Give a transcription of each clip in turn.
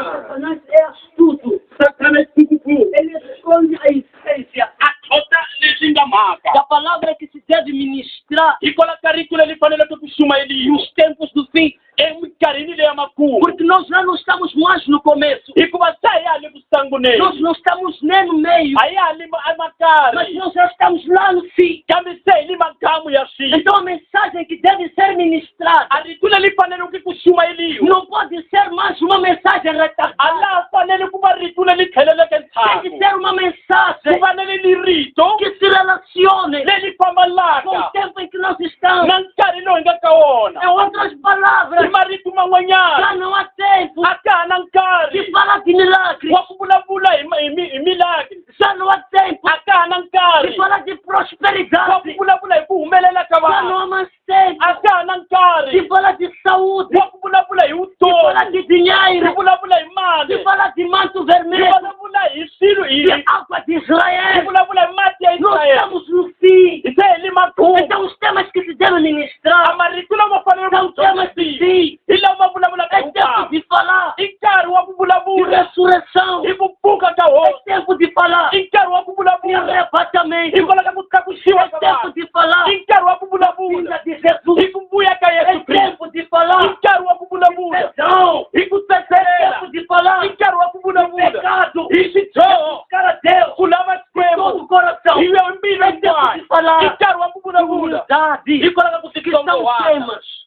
Satanás é astuto. Satanás tudo. Ele esconde a essência. Atota lezinga maka. Da palavra que se deve ministrar E qual a currícula ele fala que costuma ele nos tempos do fim. é muito carinho ele ama cu. Porque nós já não estamos mais no começo. E como sai ali do sangue nele. Nós não estamos nem no meio. Aí ali a macari. Mas nós já estamos lá no fim. Kami sei ele mancamu ya si. Então a mensagem que deve ser ministrada A ritula ele fala que costuma ele. não pode ser mais uma mensagem retardada. Allah fala que uma ritula ele quer Tem que ser uma mensagem Fala ele rito. que se relacione Ele com o famalaga. tempo em que nós estamos. Não cari não ainda kaona. Em outras palavras, E marido manhã. já não há tempo Aka não de cari. falar de milagres. Wakubula milagre. Já não há tempo Aka não de cari. falar de prosperidade. Wakubula bumelela Já não kaba. há mais tempo Aka não de cari. falar de saúde, Wakubula de uto. falar de dinheiro, Wakubula de mane. falar de manto vermelho, Wakubula isiru de água de Israel. Wakubula mate Nós Israel. estamos no fim. Isso é ele matou. Então os temas que se devem ministrar Amaritula mafalelo são temas de fim. Ila mabula É tempo de falar Inkaru wakubula de bula. ressurreição. Ibupuka kawo. É tempo de falar Inkaru wakubula de bula. arrebatamento. Ikola kakushiwa É tempo de falar Inkaru wakubula da bula. vinda de Jesus. Ikubuya ka É Yesu Kristo. tempo de falar Inkaru wakubula de bula. perdão. É Ikuteterela. tempo de falar Inkaru wakubula de bula. pecado. Isito. Buscar a Deus Kulava de todo kwemo. o coração. Iwe mbilo É tempo de falar Inkaru wakubula de bula. humildade. Ikola Que kakusikisongo são waka. temas.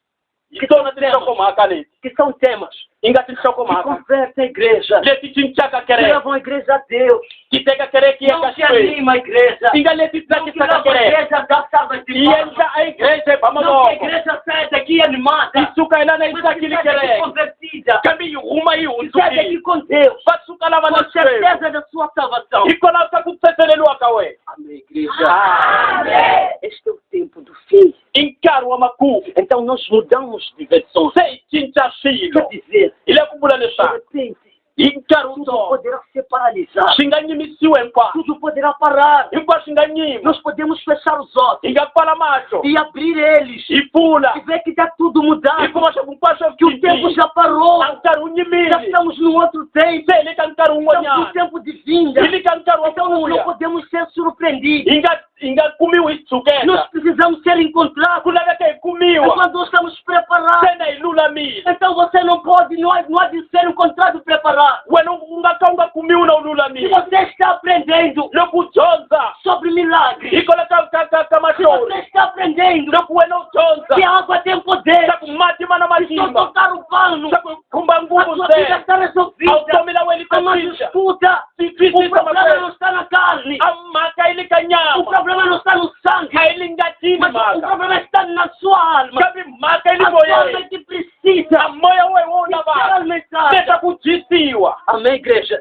Itona tishoko makani. Que são temas Inga tishoko que maka. convertem a igreja. Leti chinchaka Que kere. levam a igreja a Deus. Kiteka kere Não kieka se shwe. anima a igreja. Inga leti Não que tsaka leva a kere. igreja a dar sábado de E paz. entra a igreja Não que a pamagoko. igreja saia daqui animada. Isuka ina na Mas isa que kili saia daqui kere. convertida. Kambi yuma yu Que saia daqui unsuki. com Deus. Basuka lava na Com certeza da sua salvação. Ikola utakutetelelu akawe. Amém, igreja. Este é o tempo do fim. Inkaru wa maku. Então nós mudamos de versões. Sei chincha shilo. Quer dizer, Ile kubula de nesa. repente, Inkaru tudo to. poderá ser paralisado. Shinganyimisiwe nkwa. Tudo poderá parar. Inkwa shinganyima. Nós podemos fechar os olhos Ingapala macho. e abrir eles. Ipula. E ver que está tudo mudado. Ikumasha kumpasha Que o tempo já parou. Ankaru Já nyimili. estamos num outro tempo. Sei kankaru Estamos ngonya. no tempo de vinda. Ili kankaru wa Então nós não kuya. podemos ser surpreendidos. Inga kumiwa Nós itsuketa. precisamos ser encontrados. Kulaga ke É kumiwa. quando nós estamos preparados. Sena ilula mili. Então você não pode, não há de ser encontrado preparado. Wena ungakaunga kumiwa na ulula Se mili. você está aprendendo Lokujonza. sobre milagres, Ikola se kamashori. você está aprendendo Lokuwena ujonza. que a água tem poder, Sakumatima na se só majimba. tocar o pano, Sakumba a nguvu sua vida ze. está resolvida. Automila weli Mas kapisha. escuta, o problema não está na carne, Amma kaili o kanyama. problema não está no sangue, Kaili ngatini mas o maka. problema está na sua alma. Kabi maka ili A sua alma boye. que precisa Moya we wona estar ba. alimentada. Deixa kujisiwa. Amém, igreja?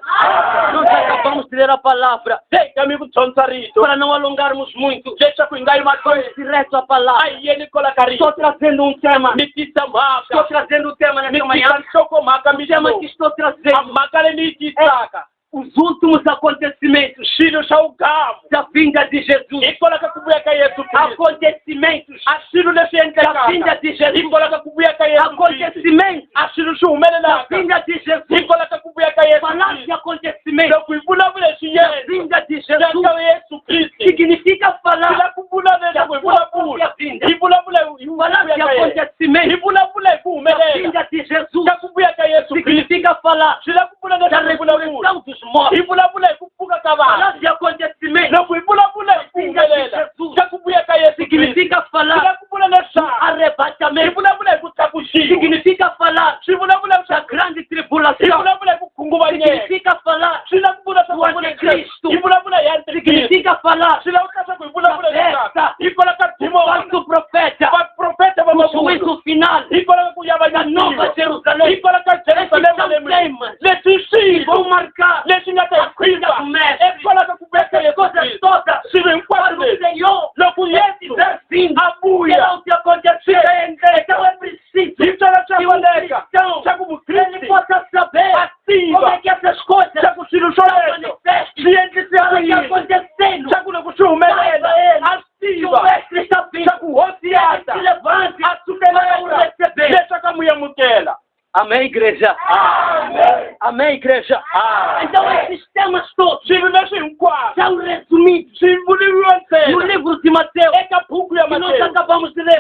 Nós acabamos de ler a palavra. Deixa mi kutonzarito. Para não alongarmos muito, Deixa kuingai matwe. direto à palavra. Ai yeni kola kari. Estou trazendo um tema. Mitisa Estou maka. trazendo um tema nesta manhã. Mitisa shoko maka O tema mitisa. que estou trazendo Amaka le nitisaka. os últimos acontecimentos Shilo shaugamu. da vinda de Jesus. Ikola kakubuya ka Yesu Kristo. Acontecimentos Ashilo lesiente da kaka. vinda de Jesus. Ikola kakubuya ka Yesu Kristo. Acontecimentos Ashilo shumele da laka. vinda de Jesus. Ikola kakubuya ka Yesu Falar de Kristo. acontecimentos Kuibula bule da shiye. vinda de Jaka Jesus Yesu Kristo. significa falar Kila kubula da nenda sua kuibula própria bule. vinda. Ibula bule Falar de kubuya ka Yesu. acontecimentos Ibula bule da kumelela. vinda de Jesus Kakubuya ka Yesu Kristo. significa falar Shila kubula da nenda kuibula bule. ressurreição dos mortos. Ibula bule kupuka kabana. Falar de acontecimentos Na kuibula bule kumelela. Kakubuya ka Yesu Kristo. significa falar Shila kubula do nesa. arrebatamento. Ibula bule kutakushio. Significa falar Shibula bule da grande tribulação. Ibula bule kukungubanye. Significa falar Shila kubula do sabule anticristo. Ibula bule yante Kristo. Significa falar Shila ukasa kuibula bule da nesa. Ikola do katimo. falso profeta. Ba profeta ba Do mabudu. juízo final. Ikola kuyaba Da Nova nova. Jerusalém. Ikola ka Jerusalem Esses são temas Leti que vão shibo. marcar Leti ngata a vinda kuiba. do mestre. Ikola ka kubeka Essas coisas Yesu. todas. Sibe Quando o nkwatule. Senhor Loku Yesu. tiver vindo, Abuya. terão de acontecer. Então é preciso Ikola cha que o kubaleka. cristão Cha ele kubukristi. possa saber como é Asiba. que essas coisas Cha se kusilusholezo. manifestam. Siyenzi Para que siyakuyi. acontecendo. Cha kule kushumelela. Que o Asiba. mestre está vindo. Cha kuhosiata. Se levante para o Asukelela. receber. Lesha kamuyamukela. Amém, igreja? Amen. Amém, igreja? Então, esses temas todos são resumidos no livro de Mateus, que nós acabamos de ler.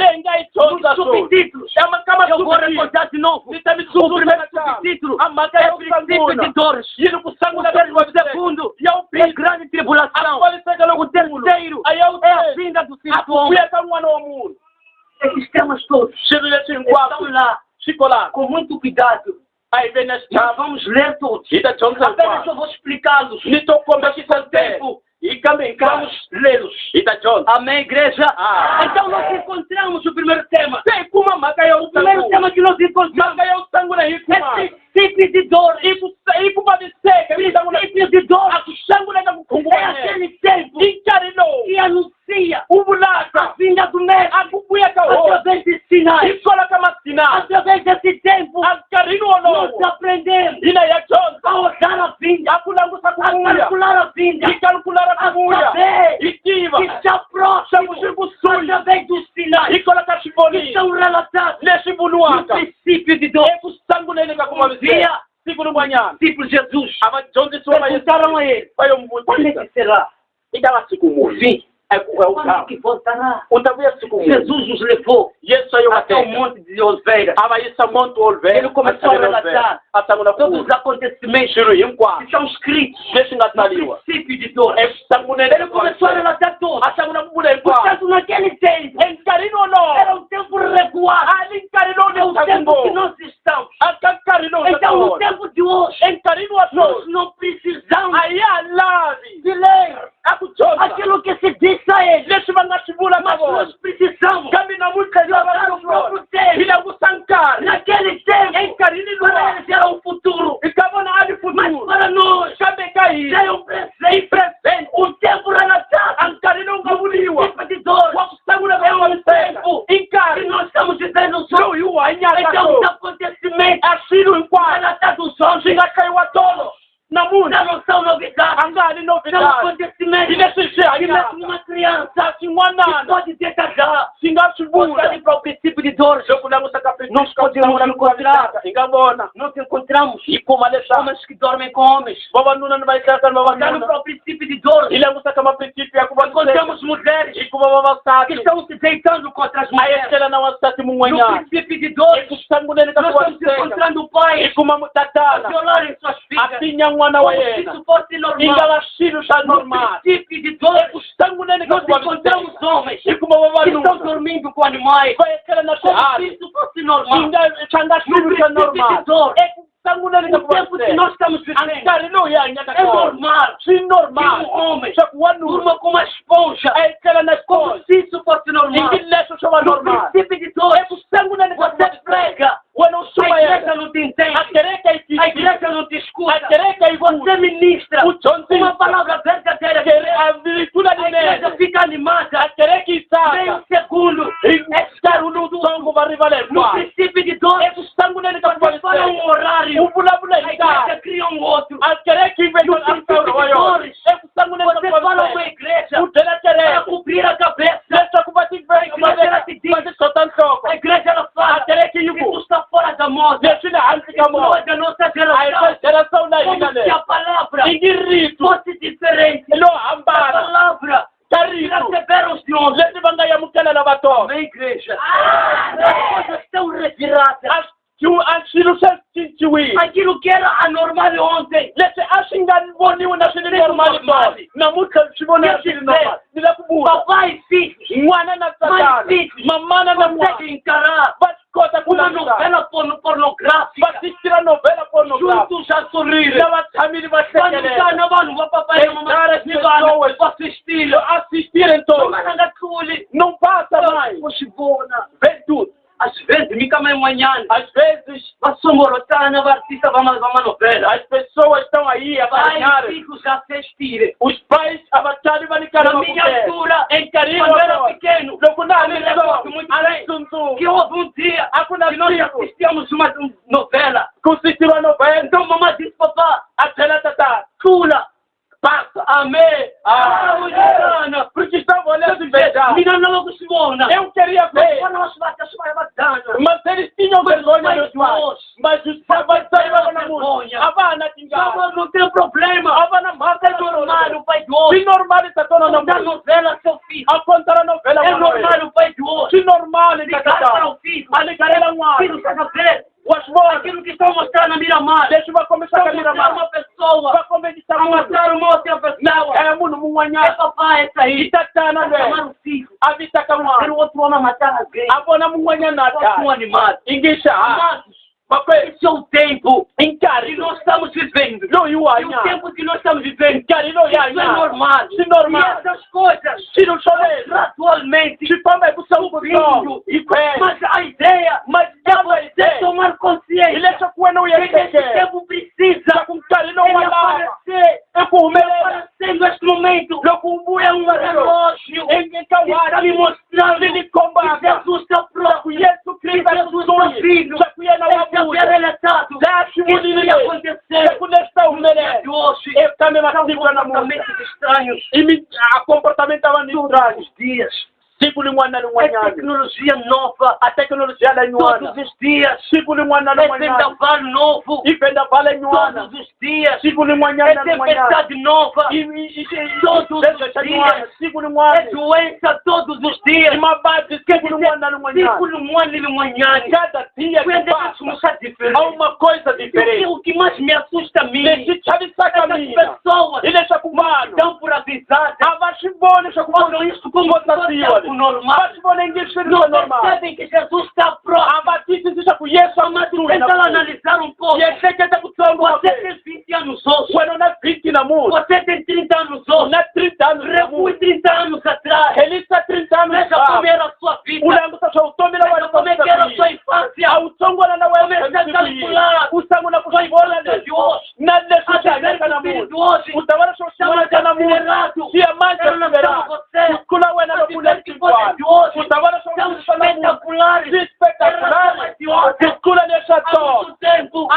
Os subtítulos. Eu vou recordar de novo. O primeiro subtítulo é o princípio de dores. O segundo é a grande tribulação. O terceiro é a vinda do Filho do Homem. Esses temas todos estão lá com muito cuidado. Nós vamos ler todos. Apenas eu vou explicá-los. Tempo. Vamos lê-los. Amém, igreja? Então nós encontramos o primeiro tema. O primeiro tema que nós encontramos é princípio de dor. Princípio de dor é aquele tempo que anuncia a vinda do Mestre através de sinais. Através desse tempo nós aprendemos a orar a vinda, a calcular a vinda, a saber que se aproxima através dos sinais que são relatados no princípio de dor. Discípulos de Jesus perguntaram a ele: quando é que será o fim? Quando é que voltará? Jesus os levou até o Monte de Oliveira. Ele começou a relatar todos os acontecimentos que estão escritos no princípio de dor. Ele começou a relatar todos. Portanto, naquele tempo, era um tempo regular. É o tempo que nós estamos. Então, no tempo de hoje, nós não precisamos de ler aquilo que se diz a ele. Mas nós precisamos jogar o próprio tempo. Naquele tempo, para eles era um futuro. Mas para nós, é um presente. O tempo relatado, tipo de dor, é um tempo que nós estamos vivendo hoje. Então, os acontecimentos relatados hoje já não são novidades. São acontecimentos que mesmo uma criança pode detalhar. Voltando para o princípio de dor, nós podemos encontrar. Nós encontramos homens que dormem com homens. Voltando para o princípio de dor, encontramos mulheres que estão se deitando contra as mulheres. No princípio de dor, nós estamos encontrando pais a violarem suas filhas. Como se isso fosse normal. No princípio de dor, nós encontramos homens que estão dormindo com animais. Como se isso fosse normal. No princípio de dor, o tempo que nós estamos vivendo é normal. Que um homem durma com uma esponja. Como se isso fosse normal. No princípio de dor, você prega. A igreja não te entende. A igreja não te escuta. Você ministra uma palavra verdadeira. A igreja fica animada. Meio segundo. No princípio de dor, você fala um horário. A igreja cria um outro. No princípio de dores, você fala uma igreja para cobrir a cabeça. A igreja ela te diz. A igreja ela fala que tu está fora da moda. Isso não é da nossa geração. Como se a palavra fosse diferente. A palavra receberam os homens. Amém, igreja? As coisas estão reviradas. Aquilo que era anormal ontem. Papai e filhos, mãe e filhos, conseguem encarar uma novela pornográfica juntos a sorrir. Quando o carnaval, o papai e a mamãe assistirem todos. Não passa mais. Vem tudo. Às vezes, fica mais manhã. Às vezes, artista vai uma novela. As pessoas estão aí a banhar. Os filhos já assistirem. Os pais abaixaram e na minha altura, quando era pequeno, eu me recordo muito bem que houve um dia que nós assistíamos uma novela. Então, mamãe disse, papá, cura. Passa. Amém. Porque estava olhando e vejando. Eu queria ver. Mas eles tinham vergonha dos pais. Mas os pais saíram na vergonha. Mas não tem problema. É normal o pai de hoje. Contar novela, seu filho. É normal o pai de hoje. Ligar para o filho. Filho, você não vê? Aquilo que estão mostrando na Miramar. Estão mostrando uma pessoa. Mataram uma outra pessoa. É papai, essa aí. Chamaram o filho. Era o outro homem matar alguém. Outro animado. Esse é o tempo que nós estamos vivendo. E o tempo que nós estamos vivendo. Isso é normal. E essas coisas, gradualmente, subindo. Mas a ideia é você tomar consciência. Esse tempo precisa aparecer neste momento. É um relógio que está me mostrando que Jesus está próximo. Que Jesus está vindo. Havia relatado que isso ia acontecer. De hoje, são comportamentos estranhos. Todos os dias. É tecnologia nova. Todos os dias. É vendaval novo. Todos os dias. É tempestade nova. Todos os dias. É doença todos os dias. Cada dia há uma coisa diferente. O que mais me assusta a mim é que as pessoas estão por avisar. Olham isso como tempo normal. Não percebem que Jesus está próximo. Mas tenta analisar um pouco. Você tem 20 anos hoje. Você tem 30 anos hoje. Recue 30 anos atrás. Veja como era a sua vida. Veja como é que era a sua infância. Comece a calcular sua infância de hoje. A viver no filho de hoje. Estamos acelerados. Eu não chamo você. A viver que você de hoje. Estamos espetaculares. De hoje. Há muito tempo.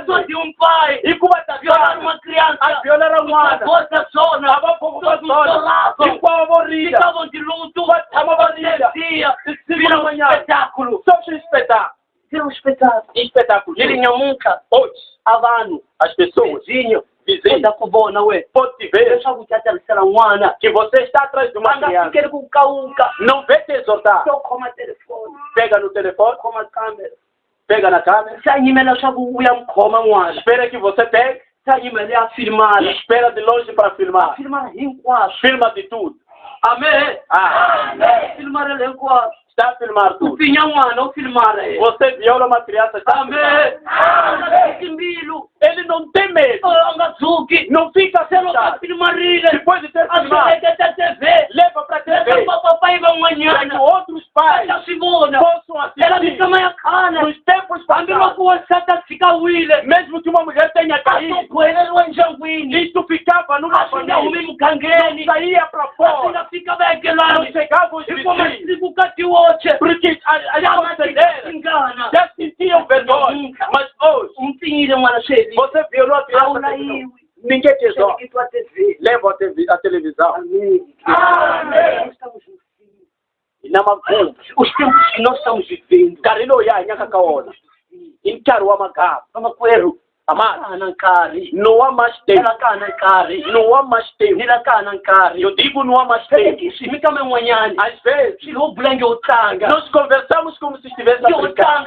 Sou de um pai. Violar uma criança. Uma outra zona. Todos choravam. Ficavam de luto. Dia. Viram um espetáculo. Viram um espetáculo. Ele nunca. Avano. As pessoas, Vizinho. pode te ver que você está atrás de uma criança. Não vê te exortar. Pega no telefone. Pega na câmera. Espera que você pegue. Espera de longe para filmar. Filma de tudo. Amém. Está a filmar tudo. Você viola uma criança. Ele não tem medo. Não fica assustado. Depois de ter filmado, leva para a TV. Para que outros pais possam assistir. Nos tempos passados, mesmo que uma mulher tenha caído, isso ficava no não saía para fora. Não chegava os vizinhos. Porque as conselheiras já sentiam vergonha. Mas hoje, você violou a criança. Ninguém te exorta. Leva a televisão. Amém. Os tempos que nós estamos vivendo. Não há mais tempo. Não há mais tempo. Eu digo não há mais tempo. Às vezes, nós conversamos como se estivesse a brincar.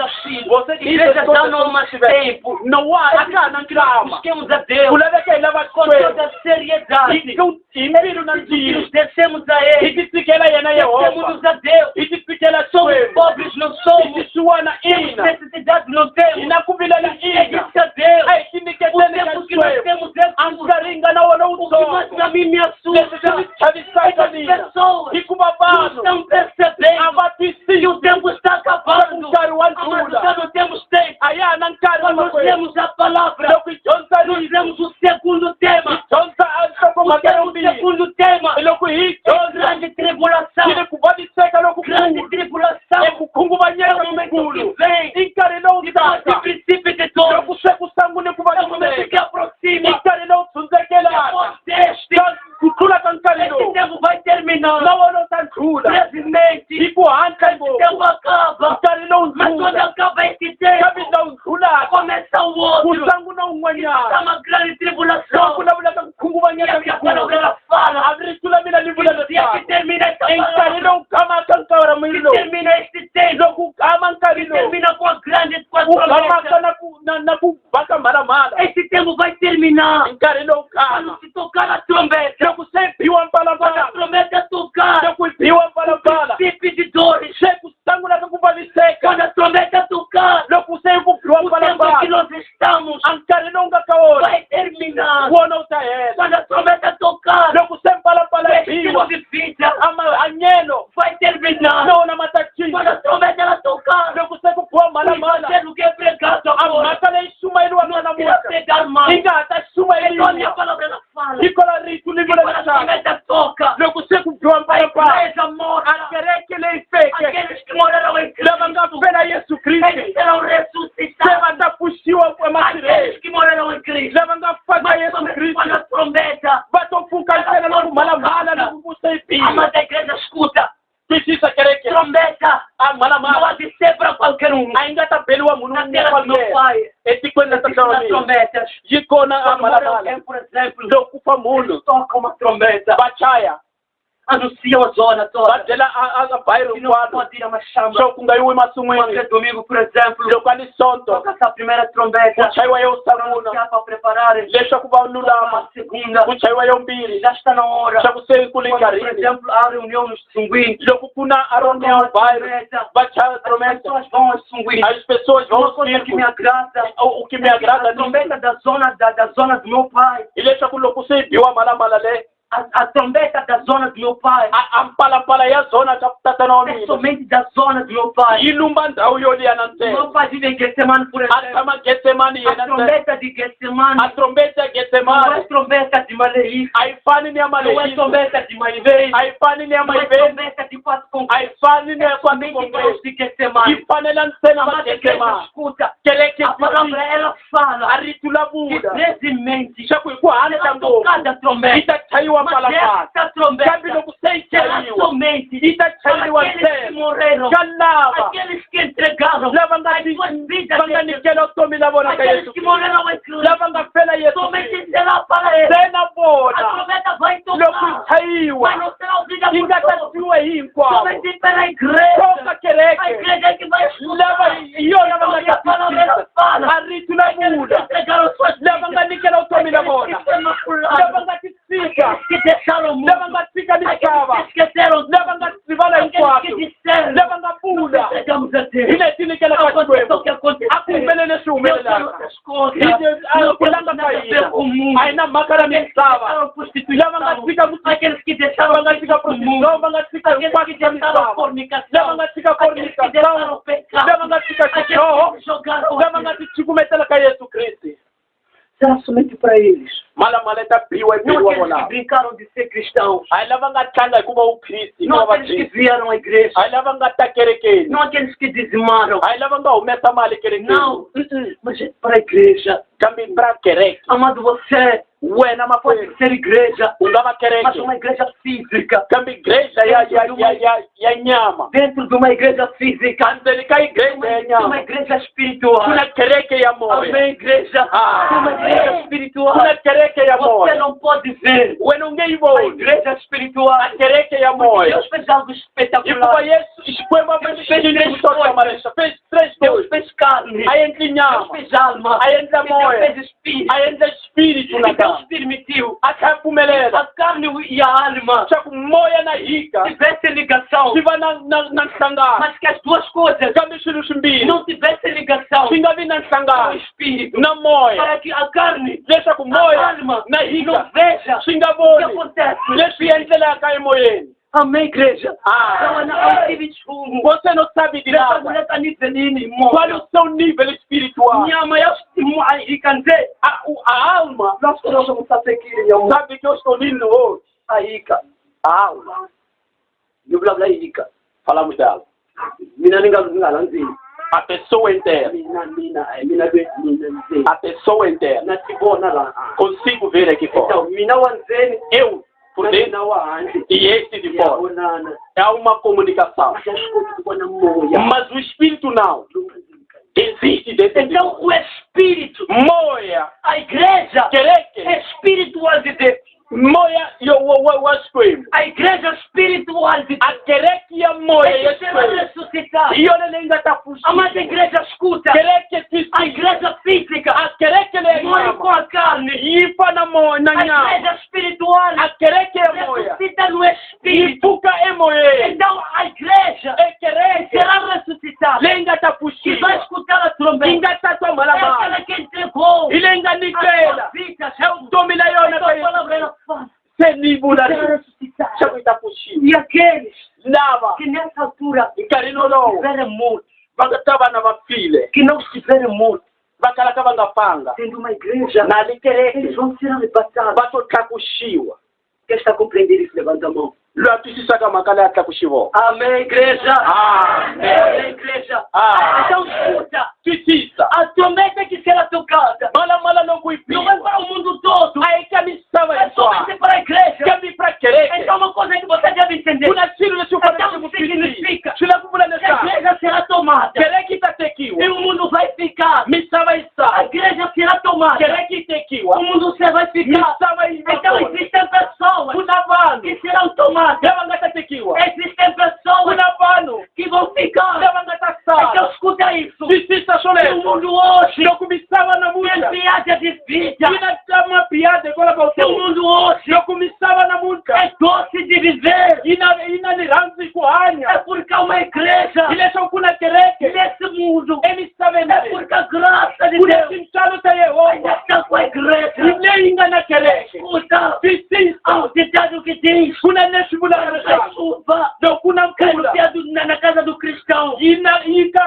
Você diz que não há mais tempo. Não há. Busquemos a Deus com toda a seriedade. Descemos a Ele. Descemos a Deus. Somos pobres, não somos. Necessidade não temos. Existe a Deus. O tempo que nós temos é o que mais para mim me assusta. Essas pessoas não estão percebendo que o tempo está acabando. Mas já não temos tempo. Nós temos a palavra. Nós temos o segundo tema. O segundo tema. Grande tribulação. Grande tribulação. É o momento que vem. Depois do princípio de todos. É o momento que aproxima. Depois deste. esse tempo vai terminar. nkarhi lowu Quando kala se tocar a trombeta, loko se biwa quando a mpfalampfala trombeta tocar, loko biwa mpfalampfala princípio de dores, se ku sungula ka ku vaviseka quando a trombeta tocar, loko se ku biwa o tempo que mpfalampfala nós estamos a nkarhi lowu nga ka wona vai terminar. wona wu ta hela Quando a trombeta tocar, loko se mpfalampfala o yi estilo biwa de vida anyelo vai terminar. na wona ma ta Quando cinca a trombeta ela tocar, loko se ku biwa o mhalamhala evangelho que é pregado a agora, mhaka leyi sumayeriwaka não irá namuntlha pegar mais. yi nga ha ta Então a minha sumayeriwa palavra ela fala. yi kola ritu li vula Quando a leswaku trombeta toca, loko se ku biwa a mpfalampfala igreja morta, a kereke leyi feke aqueles que morreram em lava nga Cristo, fela Yesu eles Kristu serão se ressuscitados. va ta pfuxiwa Aqueles ematirheni que morreram em Cristo, lava nga faka mas Yesu quando a Kristu trombeta, va to pfuka ntsena loko mhalamhala loko ku se yi biwa amada igreja escuta, twisisa kereke trombeta a não mhalamhala há de ser para qualquer um. a yi nga ta beliwa munhu Na un'we terra do meu kwalera pai, etikweni la existem as tatana mina trombetas. yi kona a Quando morre mhalamhala alguém, por exemplo, loko ku fa munhu eles tocam uma trombeta, va chaya anunciam a zona va toda. byela a bayiro Que não hinkwaro pode ir a machamba. swo ku nga yiwi masun'wini Qualquer domingo, por exemplo, loko a ni sonto toca essa primeira ku trombeta chayiwa yo para sanguna anunciar, para preparar. leswaku va Toca lulama a segunda, ku chayiwa yo mbirhi já está na hora. swa ku se ku le Quando, por nkarhini exemplo, há reunião nos Sunguim, loko ku na aroni ya bayiro va chaya as trometa pessoas vão aos Sunguim. as pessoas Uma vão coisa que circo me agrada o que me agrada a trombeta da zona do meu pai. hi leswaku loko se yi biwa mhalamhala le A trombeta da zona do meu pai a mpfalampfala ya zona ta tatana wa é mina somente da zona do meu pai. yi lumba ndhawu yo liya na ntsena Meu pai vive em Getsemane, por a exemplo. tshama getsemani A yena ntsena trombeta de Getsemane a trombeta ya não é getsemani trombeta de Maleíce, a yi fani ni ya não é malehisi trombeta de Maivei, a yi fani ni ya não é mayiveni trombeta de Quatro a Conquistas. yi fani ni ya É somente para os kwatikombe de yi Getsemane. fanela ntsena A va amada igreja getsemani escuta. kereke A palavra ela fala a rito la que vuda brevemente swa ku hi ku hanya será ngopfu tocada a yi trombeta. ta chayiwa Mas mpfalampfala essa trombeta kambe loko se yi será chayiwa somente yi ta chayiwa aqueles que ntsena morreram, ka lava aqueles que entregaram lava nga as suas vidas, va nga nikela vutomi na vona ka aqueles Yesu que Kristu morreram em Cristo. lava nga fela Yesu Somente Kristu será para eles. ntsena A vona trombeta vai loko yi tocar, chayiwa mas não será ouvida yi por nga todos. tatiwa hi hinkwavo Somente pela igreja. toka A kereke igreja que vai lava escutar. hi yona va nga Então, a palavra ela tatisisa fala. a rito la Aqueles que vuda entregaram suas lava nga vidas. nikela vutomi na Aqueles vona que foram lava maculados. nga ti tshika Aqueles que deixaram o mundo. lava nga tshika Aqueles misava que esqueceram. lava nga rivala Aqueles que hinkwaswo disseram. lava nga bula Entregamos a hi Deus. leti nikela ka Aconteceu o xikwembu que aconteceu. a ku humelele leswi Deus tem humelelaka outras coisas. a Não ku temos langa ka nada a ver hina com o mundo. a hi na mhaka na Aqueles que misava deixaram lava nga prostituição. tshika vu Aqueles que deixaram va nga tshika o mundo. prostituição va nga tshika Aqueles hinkwaswo que swa deixaram misava fornicação. lava nga tshika Aqueles que fornicação deixaram pecado. lava nga tshika Aqueles xijoho que jogaram lava nga ti chikumetela ka Yesu Kristu será somente para eles. mhalamhala ta biwa Não embilwa aqueles que vona brincaram de ser cristãos. a hi lava nga tlanga hikuva vukriste Não hikuva aqueles que vakriste vieram à igreja. a hi lava nga ta kerekeni Não aqueles que dizimaram. a hi lava nga humesa mali kerekeni Não, mas é para a igreja. kambe pra kereke Amado, você wena pode makwenu ser igreja, u nga va mas kereke uma igreja física. kambe igreja ya nyama Dentro de uma igreja física, endzeni ka igreja ya uma nyama igreja espiritual. kuna kereke ya moya Amém, igreja. Uma igreja espiritual. kuna kereke ya Você moya não pode ver wena u nge yi a voni igreja espiritual. a kereke ya moya Deus fez algo hikuva espetacular. Yesu xikwembu a fez xilo swo hlamarisa fez três Deus coisas fez carne. a endli Deus nyama fez alma. a endla Deus moya fez espírito. a endla espírito E na Deus kama permitiu a tlhela pfumelela a carne e a alma swa ku moya na hika tivessem ligação, swi va na nhlangano mas que as duas coisas kambe swilo swimbirhi não tivessem ligação swi nga vi na com o nhlangano espírito, na moya para que a carne, leswaku a moya alma na não hika veja swi nga o que voni acontece. leswi endlelaka emoyeni Amém, igreja. Então, Ah. não tive chumbo. você não sabe de Essa nada mulher está nivelini, qual é o seu nível espiritual Minha mãe, eu canzei. a alma Nós somos sapequiri, minha mãe. sabe que eu estou lindo hoje Aí, cara. a alma Eu blá blá aí, cara. falamos dela Mina ninga lanzi. a pessoa inteira Mina nzi. a pessoa inteira Na tibona lá. consigo ver aqui fora Então, mina wanzeni. eu por dentro Na wanzi. e esse de fora Yabonana. é uma comunicação Mas as coisas kubona moya. mas o espírito não existe dentro de Então, o espírito, moya a igreja, kereke espiritual de Deus. moya wa xikwembu A igreja espiritual de a Deus. kereke ya moya ya Esse será xikwembu ressuscitar. hi yona leyi nga ta A mais pfuxiwa igreja escuta. kereke A igreja física a kereke leyi morre com a ifa na nyama. A igreja espiritual A kereke é moia. ressuscita no espírito. Ifuka é moia. Então a igreja É kereke. será ressuscitada. Lenga Que tapushira. vai escutar a trombeta. Inga tatua É malama. aquela que entregou Ilenga a nikela. sua vida. É o domina yona Então a palavra kai. ela fala. Senibula. Será ressuscitada. Chama tapushira. E aqueles Lava. que nessa altura Ikarino não no. estiverem mortos, Bagataba na mafile. que não estiverem mortos, Bakalakaba ngapanga. tendo uma igreja, Na likereke. eles vão ser arrebatados. Batotakushiwa. Quem está compreendendo isso, levanta a mão. Lwapisisaka makala atakushiwa. Amém, igreja. Amém. Amém, igreja. Ah. Então escuta, Tisisa. a trombeta que será tocada Mala não não é kuipima. para o mundo todo, Aí que a missão é é só. somente para a igreja. Que pra querer. Então uma coisa que você deve entender, Kuna chilo nesse então significa Chila kubula que a nessa. igreja será tomada Querer que e tatekiwa. o mundo vai ficar. Missa vai A estar. igreja será tomada, Querer que tekiwa. o mundo vai ficar. Missa vai Então estar. existem pessoas Kuna vano. que serão tomadas. Leva ngata tekiwa. Existem pessoas Kuna vano. que vão ficar. Leva ngata Então sala. escuta isso. Tisisa O shole. mundo hoje Ndio kumisava na tem muda. piada de vida. Ina kama piada ikola O bautu. mundo hoje Ndio kumisava na muda. é doce de viver. Ina ni ranzi É kuhanya. porque há uma igreja Ile shokuna kereke. nesse mundo. Emisave É na. porque a graça de Kuna Deus simtano ta ainda Yehova. está com a igreja. Ile inga na kereke. Escuta, Tisisa. ao ditado que diz: Kuna neshibula a na. chuva Ndio kuna cai mkula. na casa do cristão, Ina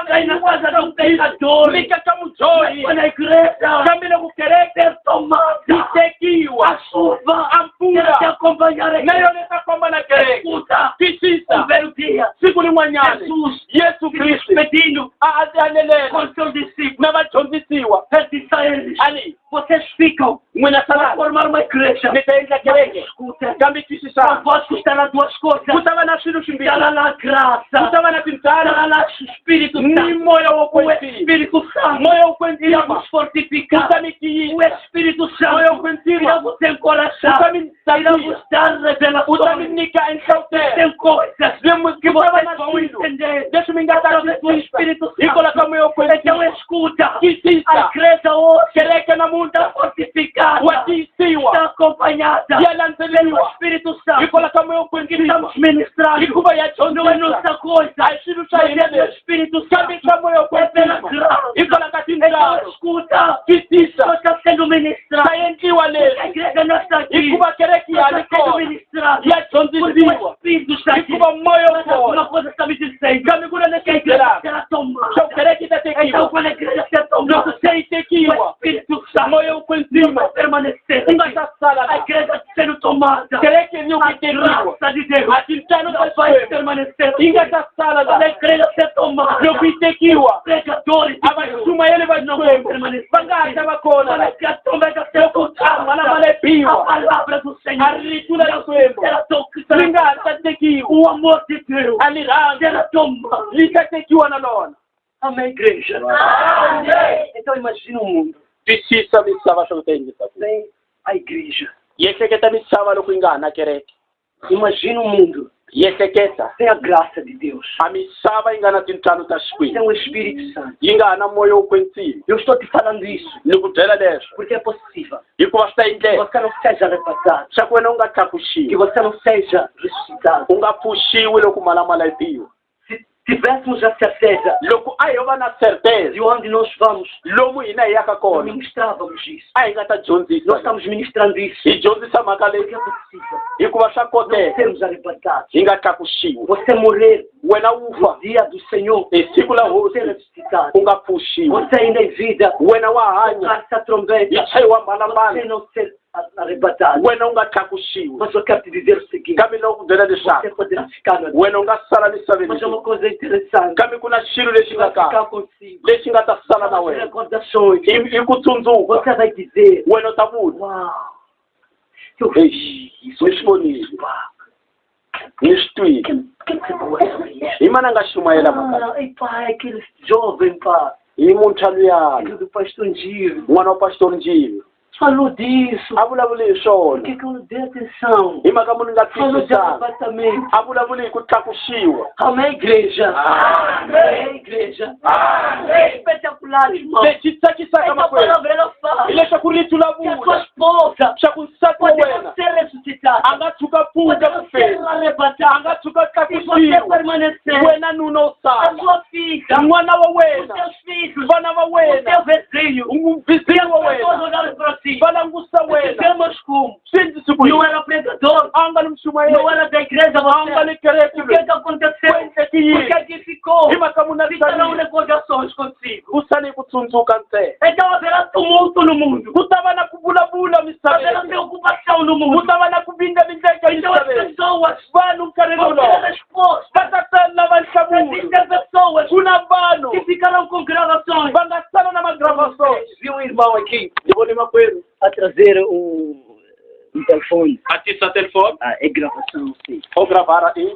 cai na casa do pecador. Mika kama joy. Quando a igreja Kamila kukereke. ser tomada, Itekiwa. a chuva Ampura. será te acompanhar a igreja. Nayoneka kwamba na kereke. Escuta, Tisisa. um velho dia, Siku ni mwanyane. Jesus Yesu se Kristo. despedindo Anelela. com seus discípulos. Na bachondisiwa. Ele disse a eles: Ali. vocês ficam Mwena para sana. formar uma igreja. Nitaenda kereke. Escuta, Kambi tisisa. convosco estará duas coisas. Kutaba na shiru shimbili. Estará na graça, Kutaba na estará tintana. lá o Espírito Ni Santo. moyo wa O kwenti. Espírito Santo Moyo wa irá kwenti. nos fortificar. Utamiki. O Espírito Moyo Santo wa kwenti. irá vos encorajar. Utamin Irá sabia. vos dar revelações. Utaminika ensaute. Tem coisas Demos que kutaba vocês na vão shiru. entender Deixa me engatar através do Espírito Ikola Santo. kama yo kwenti. Então escuta, a Tisisa. igreja hoje Kereke na está munda. fortificada, Watisiwa. está acompanhada pelo Yalanzeliwa. Espírito Santo. Ikola kama yo Que kwenti. estamos ministrando. Ikuba ya Não é nossa coisa, Aishiru mas é do shaine. Espírito Kambi Santo. kama yo É kwenti. pela graça. Ikola Então katindaro. escuta, Tisisa. só está sendo ministrado. Sayendiwa A lezi. igreja não está aqui. Ikuba kereki Só está sendo aliko. ministrado. Porque o Yachondisiwa. Espírito está aqui. Ikuba moyo Mas alguma ko. coisa está me dizendo Kami kuna que a igreja nekera. será tomada. So kereki Então tatekiwa. quando a igreja ser tomada, Nokusei o tekiwa. Espírito Santo Moyo não kwenzima. vai permanecer. Ungasasala A na. igreja sendo tomada. Kereki ni A ukitekiwa. graça de Deus Atintano não vai taswema. permanecer. Ingasasala Quando a na. igreja ser tomada, Nokitekiwa. pregadores de Deus Abashuma ele vai não vão swema. permanecer. Bangata Quando bakona. a trombeta ser tocada, Mana a malepiwa. palavra do Senhor Arritula na swema. será tocada. Lingata tekiwa. O amor de Deus Aliranga. será tomado. Likatekiwa na lona. Amém, igreja. Amém. Então imagina o mundo Tisisa misava shokutengisa. sem a igreja. Yeseketa misava lokuingana kereke. Imagina o mundo Yeseketa. sem a graça de Deus, Amisava ingana tintano tashwi. sem o Espírito Santo. Ingana moyo kwenzima. Eu estou te falando isso Nikutela desho. porque é possível Ikuwasta que inde. você não seja arrebatado, Chakwena que ungatapushiwa. você não seja ressuscitado. Ungapushiwe lokumalamala ipiwa. Se tivéssemos a certeza Loku ayo bana certeza. de onde nós vamos, Lomu ina nós yakakona. ministrávamos isso. Ai ngata Nós jonzisa. estamos ministrando isso Ijonzisa porque makale. é possível Ikuwa não shakote. sermos arrebatados. Ingatakushiwa. Você morrer Wena no ufa. dia do Senhor, Esiku la ser hosi. ressuscitado. Ungapushiwa. Você ainda em vida, Wena wahanya. tocar essa trombeta, Ichaiwa você malamala. não ser arrebatado. Wena ungatakushiwa. Mas eu quero te dizer o seguinte: Kami lokudela desha. você poderá ficar no Wena ungasala Mas é nisabeni. uma coisa interessante. Kami kuna shiru Você vai ficar leshingaka. consigo. Leshingatasala na As wewe. recordações. Ikutunzuka. Você vai dizer: Wena tabuda. uau, eu Ei, vi isso é disponível. Nistui. Quem você gosta disso? Imana ngashumayela makala. Ei, pai, aquele jovem, pai, Imuntu filho aluyana. do pastor Giro. Mwana wa pastor Njivi. falou disso. avulavule hi swona Por que eu não dei atenção? hi mhaka munhu nga Falou de twisisanga arrebatamento. avulavule hi ku tlakuxiwa Amém, igreja? Amém, igreja? Espetacular, irmão. lexi tsakisaka Essa makwenu palavra ela fala hileswaku ri que a tua vulavula esposa swa ku nsati wa pode wena não ser ressuscitada, a nga tshuka pode pfuka não ku ser feni a arrebatada, nga tshuka e você tlakuxiwa permanecer. wena nuna wo A sala sua filha, n'wana wa os wena seus filhos, vana va o wena seu vizinho, vizinho wa as pessoas wena olharam para ti. va langusa wena Tivemos como? swi siku Não era pregador, a nga ni mixuma não yena era da igreja, a nga você. ni kereke O que que aconteceu? Por que que ficou? hi mhaka munhu Ficaram a negociações consigo. ku sale ku tsundzuka ntsena Então haverá tumulto no mundo. ku ta va na ku vulavula Haverá misaveni preocupação no ku mundo. ta va na ku vindlavindleka Então as misaveni pessoas vanhu nkarhi vão ter lowu resposta. va ta sala lava nhlamulo Existem pessoas ku na vanhu que ficarão com gravações. va nga sala na magravações Viu um irmão aqui ni vone makwenu a trazer um telefone. a tisa telefone É gravação, sim. o gravara i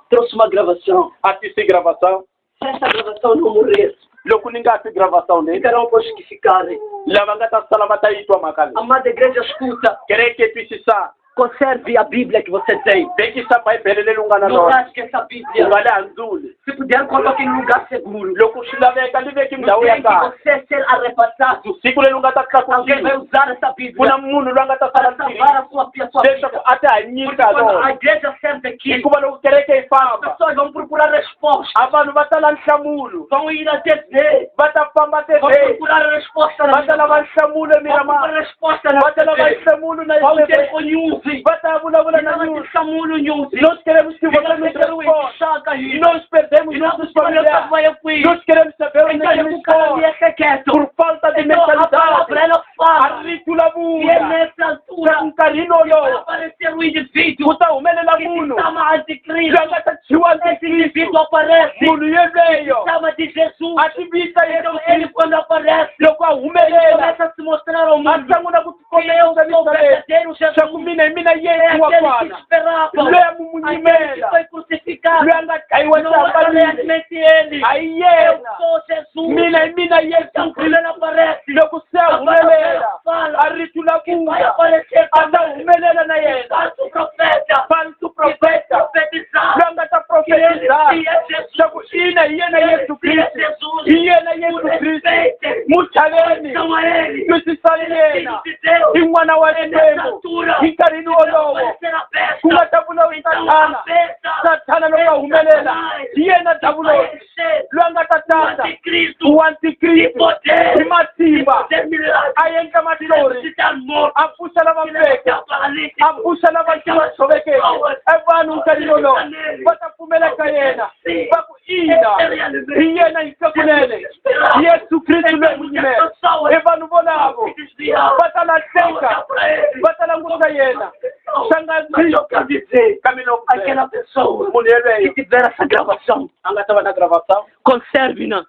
Trouxe uma gravação. a tisa gravação Se essa gravação não morrer, loko ni nga fi gravação leyi ficarão com os que ficarem. lava nga ta sala va ta yitwa mhaka leyi Amada igreja, escuta. kereke twisisa Conserve a Bíblia que você tem. vekisa bibele leyi u nga na Não rona rasgue essa u Bíblia. nga le handzuli Se puder, coloque em lugar seguro. loko swi laveka ni veki No ndhawu dia ya em que kahle você ser arrebatado, siku leri u nga ta alguém vai tlakusiwa usar essa ku Bíblia na munhu loyi a nga ta sala para ntirho salvar a sua leswaku vida. a ti Porque hanyisa hi quando a rona igreja serve aqui, hikuva loko kereke yi as famba pessoas vão procurar resposta. a vanhu va ta la nhlamulo Vão ir à TV. va ta famba Vão tv procurar a resposta na va ta lava mídia. nhlamulo Vão procurar a emiramani resposta na va ta lava TV. nhlamulo na Vão ter tv com news. va ta vulavula na Não news estamos news. nós queremos que você Nós nos queremos responda enxaca isso. nós perdemos E nós nossos familiares familiares vai fui. nós queremos saber onde Então eles o cara ali estão é quieto. por falta de Então a palavra mentalidade ela fala. a E é ritulavula nessa altura um carinho vai lowo aparecer um indivíduo ku ta humelela que se munhu chama anticristo. loyi a nga ta thyiwa Esse antikristo indivíduo aparece. munhu yeleyo Chama de Jesus. a ti vita Então yesu ele kristo quando aparece, loko a ele humelela começa a se mostrar ao a mundo. sungula ku Que eu tikomisa sou o misaveni verdadeiro Jesus. swa ku mina hi mina É yesu wa aquele que kwana esperava. loyi a Aquele mu que munyimela foi crucificado. loyi a nga dlayiwa Não é xihambanile realmente ele. a hi Eu yena sou Jesus. mina hi mina yesu Então quando kristo ele aparece, loko se a a palavra humelela fala a que vai ritulavula aparecer a ta também humelela na um yena falso profeta falso que vai profeta profetizar loyi a nga ta que ele profetizar sim é Jesus. leswaku ina hi yena yesu Ele sim é kristo Jesus. hi yena yesu kristo Respeite. muchaveni Então a ele. twisisani Ele é yena filho de Deus. i n'wana wa É nessa xikwembu altura. hi nkarhini Vai wolowo aparecer a ku nga besta. ta vulavula Então satana a besta satana loko a humelela hi yena vai davuloyi encher loyi a nga ta o tata anticristo u de antikristo poder. hi matimba Poder milagre. a endla De mahlori ressuscitar morto. a pfuxa lava De levantar mfeke o paralítico. a pfuxa lava tshovekeke e vanhu nkarhi wolowo va ta pfumela ka yena va ku ina hi yena hi sekunene yesu kristu loyi munyimela i vanhu volavo va ta lahleka va ta languta yena Mas eu quero dizer, aquela pessoa munhu yeleyo que tiver essa gravação, a nga ta va na gravação conserve-na.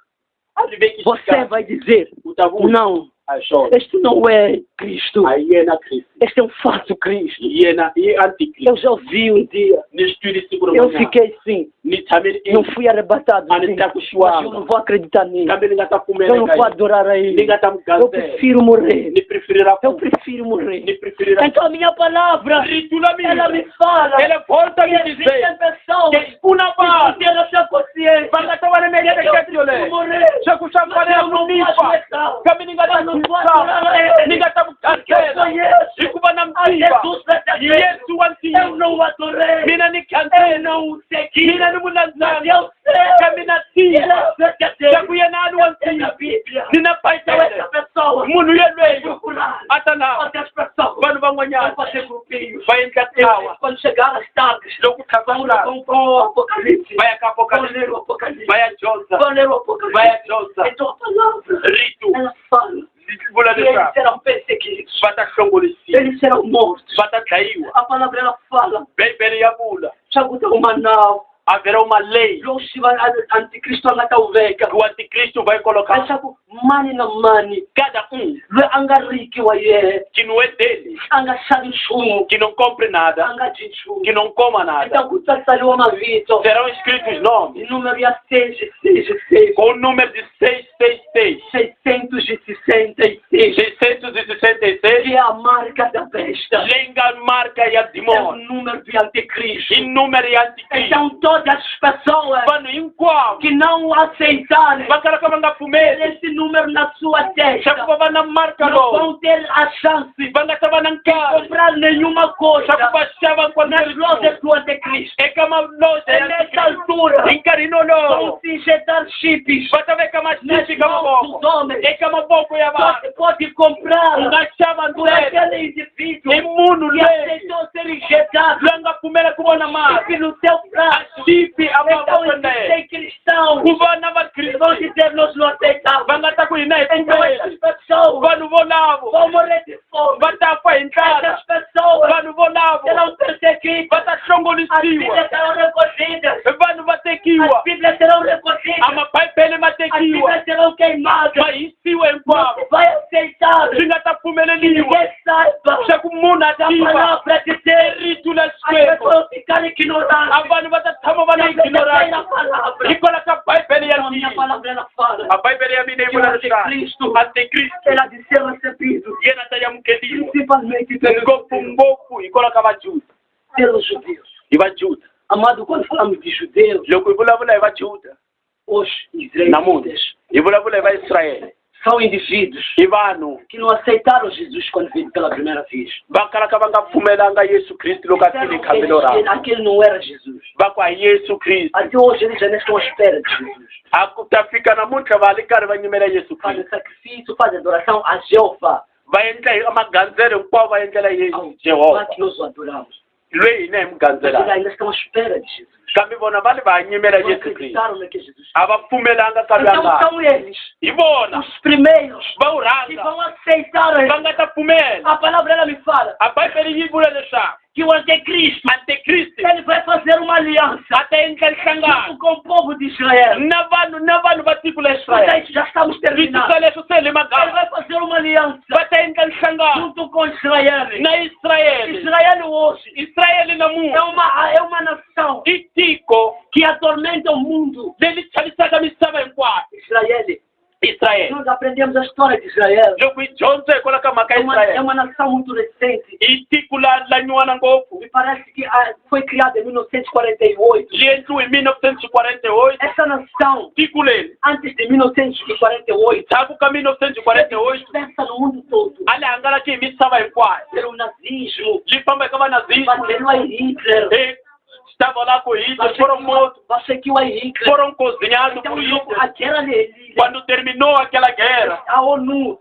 a ri veki Você vai dizer, u ta vula não, a hi swona este não é Cristo. a hi yena kristu Este é um falso Cristo. hi yena i antikristu Eu já ouvi um dia. ni swi twile siku Eu rin'wanyana fiquei sim. ni tshameli Não fui arrebatado. a ni Sim. Mas eu tlakuxiwanga não vou acreditar nisso. kambe ni nga ta Eu pfumela não ka vou yena adorar a ni Ele. nga ta mu Eu ganzela prefiro morrer. ni preferira Eu ku prefiro morrer. ni preferira Então a minha palavra, rito la ela me mina fala ele volta que me dizer existem pessoas que una que vez vão ter essa consciência. va nga ta va na Que eu miehleketo preciso leyi morrer. swa ku swa Mas fanela eu ku não vou nifa aceitar. kambe ni nga ta Eu não vou adorar a Ele. ni nga ta mu Porque eu ganzela conheço hikuva na a mtiva Jesus verdadeiro. yesu wa Eu ntiyiso não o adorei. mina ni Eu khansela não o segui. mina ni Mas mulandzana eu kambe sei na que Ele tiva é verdadeiro. swa ku yena a ni wa Eu tenho a ntiyiso Bíblia. ni na Então bibele essa pessoa munhu vai yeleyo procurar a ta lava outras pessoas. vanhu Vai van'wanyana fazer grupinhos. va endla ntlawa Quando chegar as tardes, loko tlhakulana vão para o Apocalipse. va ya ka Vão apokalipsi ler o Apocalipse. va ya dyondza Vão ler o va Apocalipse. ya dyondza Então a palavra, rito ela fala li vula que eles leswaku serão perseguidos. va ta hlongolisiwa Eles serão mortos. va ta dlayiwa A palavra ela fala, bibele ya vula chaguta uma nau. a vhera uma lei Loxiva anticristo anga ta uveka. que o anticristo vai colocar Leswaku mani na mani, cada lwe angariki wa ye, que não é dele, angashabi chumu, que não compre nada, angajichu, que não coma nada, então kutasaliwa mavito, serão escritos nomes número ya 666, com o número de 666. 666, 666 que é a marca da besta, lenga marca e a é o demônio, número de anticristo. e número e anticristo. Então todas as pessoas Vano em qual? que não aceitarem Vai cara como anda fumando. esse número na sua testa, Chaco vai na marca não lo. vão ter a chance de Vai na tava na cara. comprar nenhuma coisa Chaco baixava quando nas ele lojas do anticristo. é cama loja. E nessa altura Encarino vão lo. se injetar chips Vai também cama nas chique cama mãos boco. dos homens. É cama boco e a Você pode comprar Engachava por dele. aquele indivíduo Imuno que lei. aceitou ser injetado Langa fumera como na mar. chip no seu A braço. chipe a Então mão existem cristãos Kuvana va que Cristo. vão dizer nós não aceitamos. Vanga tá com iné. Então essas pessoas Vano volavo. vão morrer de fome. Vai tá com a entrada. Essas pessoas Vano volavo. serão perseguidas. Vai tá chongo no As siwa. Bíblias serão recolhidas. Vano vai ter As kiwa. Bíblias serão recolhidas. Ama pai pele vai ter As kiwa. Bíblias serão queimadas. Vai siwa em pau. Você vai aceitar. Singa tá fumele Que liwa. ninguém saiba Chaku muna da diva. palavra de Deus. Ritu na As squeko. pessoas ficarem ignorantes. Avano vai tá tamo vai na Tem que ignorância. ter a palavra. Ikola ka pai pele ya Então, a minha ti. palavra ela fala A pai pele ya mine que o muna anticristo Anticristo. terá de ser recebido Yena tá ya mukeliwa. principalmente pelos Ngofu judeus. ngofu. Ikola ka vajuda. Pelos judeus. Iva juda. Amado, quando falamos de judeus, Loko ivulavula iva juda. os Namundi. israelitas Ivulavula iva Israel. são indivíduos Ivanu. que não aceitaram Jesus quando veio pela primeira vez. Bakalaka bangapfumelanga Yesu Kristo lokatini Disseram que kambelora. aquele não era Jesus. Bakwa Yesu Kristo. Até hoje eles já não estão à espera de Jesus. Akutafika namuntlha valikari va nyimela Yesu Fazem Kristo. sacrifício, fazem adoração a Jeová. Va endla magandzelo hinkwawo va endlela Ao Yesu Jeová Jehova. que nós o adoramos. Loyi hina hi Mas eles mugandzela. ainda estão à espera de Jesus. Kambe vona vali va nyimela Não Yesu Kristo. acreditaram naquele Jesus. A va pfumelanga kambe Então anga. são eles, Hi vona os primeiros, va que urhanga. vão aceitar. Va nga ta pfumela. A palavra ela me fala A Bibele yi vula leswaku que o anticristo Anticristo ele vai fazer uma aliança a ta endla nhlangano junto com o povo de Israel. na vanhu va tiko la Mas Israel. aí já estamos terminando. Switisa leswo se le Ele magama vai fazer uma aliança va ta endla nhlangano junto com Israel. na Israel. Israel hoje Israel é namuntlha uma nação i tiko que atormenta o mundo. leri chavisaka misava hinkwayo. Israel. Israel Nós aprendemos a história de Israel. loko hi dyondzo hikwalaho ka mhaka É Israel uma nação muito recente. i tiko la nyuwana ngopfu Me parece que foi criada em 1948. li endliwe hi 1948. Essa nação, Tiko leri antes de 1948, ndzhaku ka 1948 dispersa no mundo todo. a li hangalaki hi misava hinkwayo Pelo nazismo, li famba eka vanazismo. bateu a Hitler, Estava lá com Hitler, foram mortos, perseguiu a Hitler. foram cozinhados Então, por Hitler. a guerra dele, Quando terminou aquela guerra, a ONU,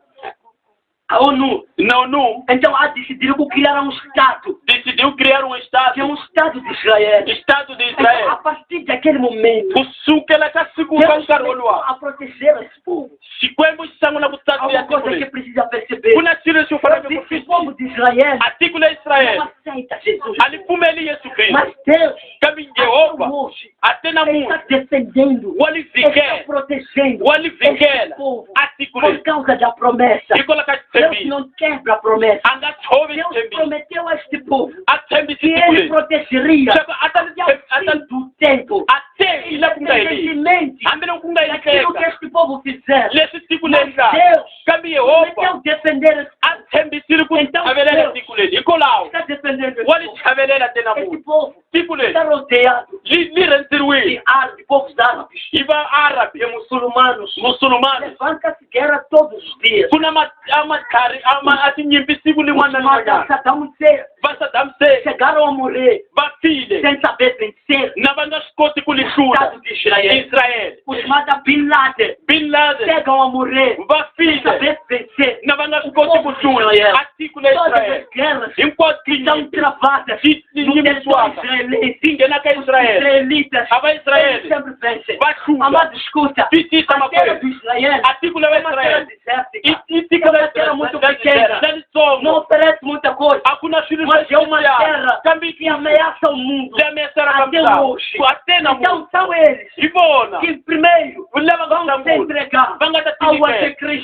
na ONU então decidiram criar um Estado, decidiu criar um que é Estado, um Estado de Israel. Estado de Então, a Israel. partir daquele momento, Kusukela ka siku Deus ka nkarhi começou woluwa, a proteger esse povo. xikwembu xi sangula ku Há tsakuya uma tiko coisa que leri. precisa perceber. Ku na xilo lexi u fanele ku Esse povo fihla. de Israel A tiko la não Israel aceita Jesus. a li pfumeli Yesu Kristo, Mas Deus, kambe até Jehova hoje, ate está namuntlha defendendo, wa li está vikela, protegendo wa li esse vikela povo a tiko por leri causa da promessa. hikwalaho ka Deus xitshembiso. não quebra a promessa. A nga tshovi Deus xitshembiso, prometeu a este povo a tshembisi que tiko ele leri protegeria leswaku até o fim do tempo. até ila ku nga heleli, Independentemente hambiloko ku nga daquilo que heteka este povo fizer. leswi tiko Mas leri endlaka, Deus kambe Yehova prometeu defender esse a tshembisile ku Então, chavelela Deus tiko leri hikwalaho está defendendo wa esse li povo. chavelela te Esse namuntlha. povo Tiko leri está rodeado li de rhendzeriwile povos árabes, hi vaarabi, de muçulmanos. musulumani. Levanta-se guerra todos os dias. Ku na matlhari a tinyimpi siku Os lin'wana na mata lin'wanyana. Saddam Hussein Va Saddam Hussein chegaram a morrer va file sem saber vencer na va nga swi koti ku li o hlula Estado de Israel. Israel. Os mata Bin Laden Bin Laden chegam a morrer va sem file saber vencer. na va nga swi koti ku hlula a tiko la Todas Israel. as guerras Hinkwato estão tinyimpi travadas ti no território yimbisiwaka israelense. ti nghenaka Os Israel. israelitas A va eles Israel sempre vencem. va hlula. Amado, escuta. Twisisa A terra makwenu. do Israel A tiko la é uma terra Israel desértica. i tiko la É uma terra muito Israel pequena. da Não litsongo. oferece muita coisa. A ku na swilo Mas é uma terra kambe que ameaça o mundo. le ameaçara ka Até misava hoje. até namuntlha Então são eles hi vona que primeiro lava nga vão se hlangula entregar va nga ta ao tinikela anticristo.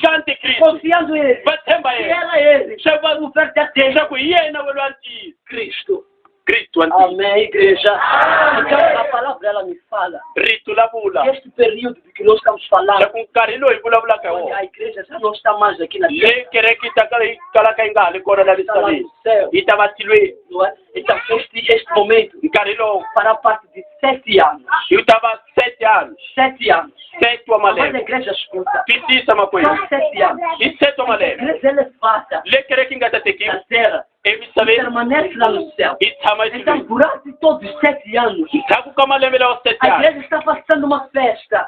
verdadeiro. Cristo. Amém, igreja. Então, a palavra ela me fala. Este período de que nós estamos falando, onde a igreja já não está mais aqui na terra. Está lá no céu. Não é? Então, este momento fará parte de 7 anos. 7 anos. Mas a igreja escuta. São 7 anos. A igreja elevada na terra permanece lá no céu. Então, durante todos os 7 anos, a igreja está passando uma festa.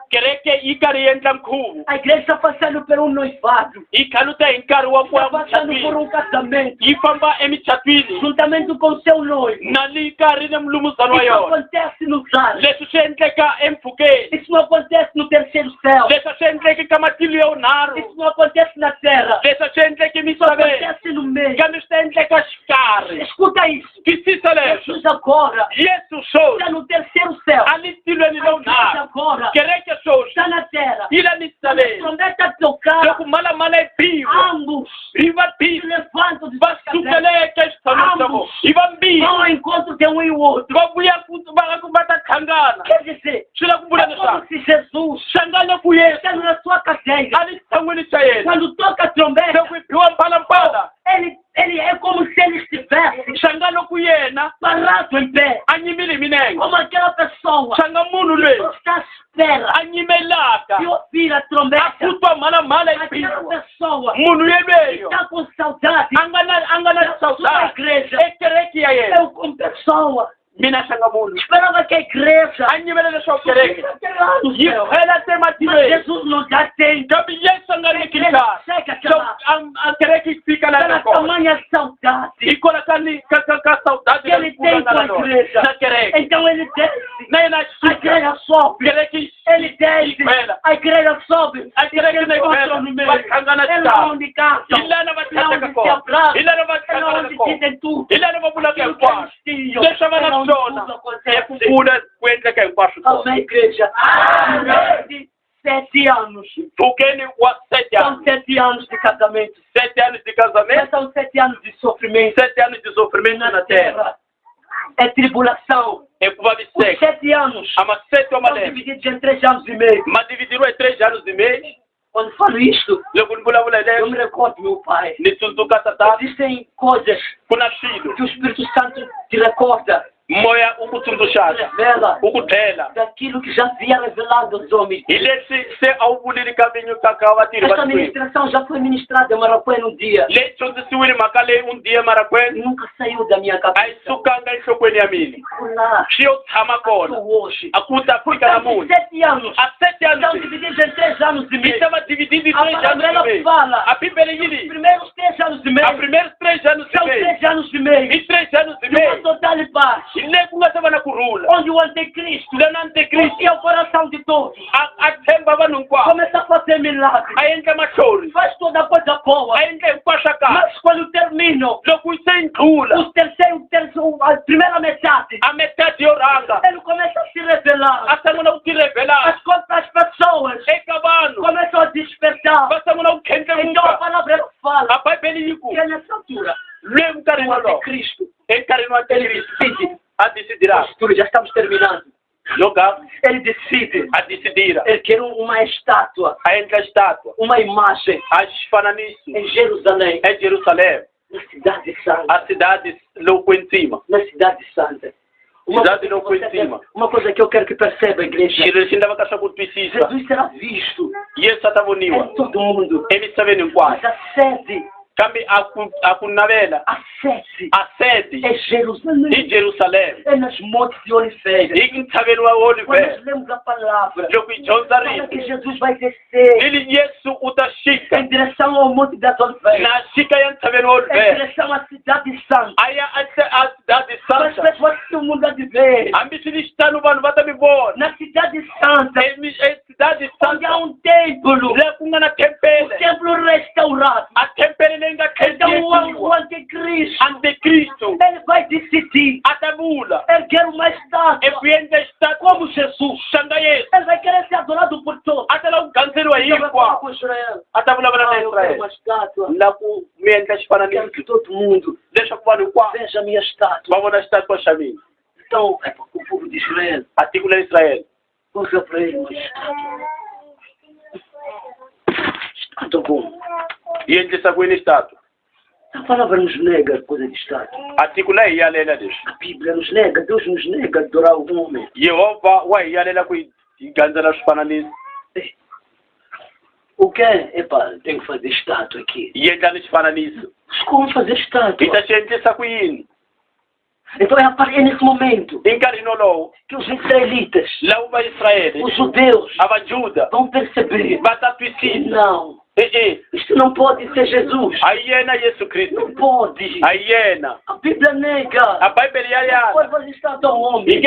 A igreja está passando por um noivado. Está passando por um casamento. Juntamente com seu noivo. Isso acontece nos ares. Isso não acontece no terceiro céu. Isso não acontece na terra. Isso acontece no meio. Escuta isso. Jesus agora está no terceiro céu. Jesus agora está na terra. Promete a tocar. Ambos se levantam de suas cadeiras. Ambos vão ao encontro de um e o outro. Quer dizer, é como se Jesus está na sua cadeira. Quando toca a trombeta, ele é como se ele estivesse parado em pé. Como aquela pessoa que está à espera de ouvir a trombeta. Aquela pessoa que está com saudade da sua igreja. Eu como pessoa esperava que a igreja mas Jesus não dá tempo. A igreja chega aquela tamanha saudade que ele tem com a igreja. Então ele desce, a igreja sobe. Ele desce, a igreja sobe. E ele encontra no meio. Ele é onde casa, ele é onde se abraça, ele é onde dizem tudo. Amém, igreja. 7 anos. São 7 anos de casamento. Mas são 7 anos de sofrimento. Na terra. É tribulação. Os 7 anos são divididos em 3 anos e meio. Quando falo isto, eu me recordo meu pai. Existem coisas que o Espírito Santo te recorda. Revela daquilo que já havia revelado aos homens. Esta ministração já foi ministrada em Maracué no dia. Nunca saiu da minha cabeça. Hoje. 7 anos. Estão divididos em 3 anos e meio. A palavra fala. Os primeiros 3 anos e meio. São 3 anos e meio. De uma total paz. Onde o anticristo é o coração de todos. Começa a fazer milagres. Faz toda coisa boa. Mas quando termina a primeira metade, ele começa a se revelar. As pessoas começam a despertar. Então a palavra fala que é nessa altura o anticristo decidirá. Já estamos terminando. Ele decide. Ele quer uma estátua. Uma imagem. Em Jerusalém. Na cidade santa. A cidade louco em cima. Na cidade santa. Uma coisa que eu quero que perceba, a igreja. Jesus será visto em todo mundo. Mas a sede. A sede é Jerusalém. É nas montes de Oliveira. Quando nós lemos a palavra, fala que Jesus vai descer em direção ao monte das Oliveiras, em direção à cidade santa. As pessoas que o mundo há de ver. Na cidade santa, onde há um templo, o templo restaurado. Então o anticristo anticristo. Ele vai decidir erguer uma estátua como Jesus. Ele vai querer ser adorado por todos. Ele vai falar com Israel. Eu quero uma estátua. Quero que todo mundo veja a minha estátua. Então, é para o povo de Israel. Usa para ele uma estátua. Estátua bom. A palavra nos nega coisa de estátua. A Bíblia nos nega, Deus nos nega adorar o homem. O que é? Epa, tem que fazer estátua aqui. Mas como fazer estátua? Então é nesse momento que os israelitas, os judeus, vão perceber que não, isto não pode ser Jesus. Não pode. A Bíblia nega. Não pode fazer estátua ao homem.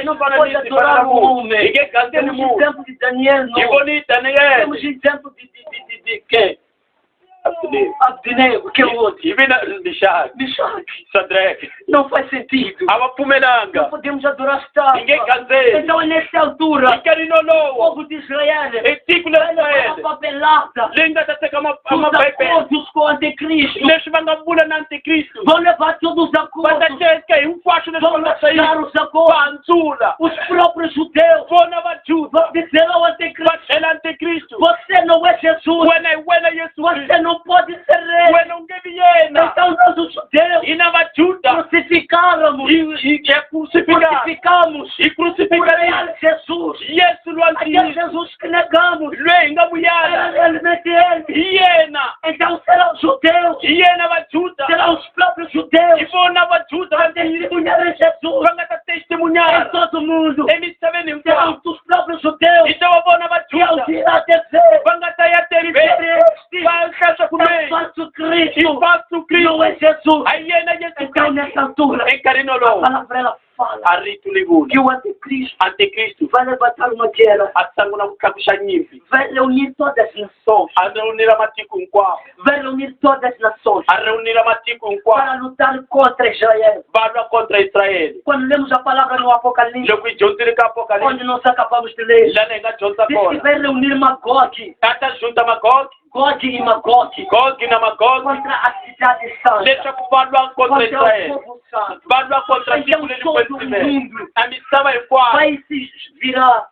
Não pode adorar o homem. Temos exemplo de Daniel. Temos exemplo de quem? Abdinego, que é o outro? Michak. Não faz sentido. Não podemos adorar estátua. Então é nessa altura o povo de Israel vai levar uma papelada dos acordos com o anticristo. Vão levar todos os acordos. Vão lançar os acordos. Os próprios judeus vão dizer ao anticristo: você não é Jesus. Você não pode ser rei. Então nós os judeus crucificamos e crucificamos Jesus. Aquele Jesus que negamos. Era realmente ele. Então serão os judeus. Serão os próprios judeus. A testemunhar em Jesus. Em todo mundo. Serão os próprios judeus. Que ao vir a dizer é falso Cristo, não é Jesus. Então nessa altura a palavra ela fala que o anticristo vai levantar uma guerra, vai reunir todas as nações, para lutar contra Israel. Quando lemos a palavra no Apocalipse, onde nós acabamos de ler, diz que vai reunir Magog e Magog contra a cidade santa, contra o povo santo. Então todo mundo vai se virar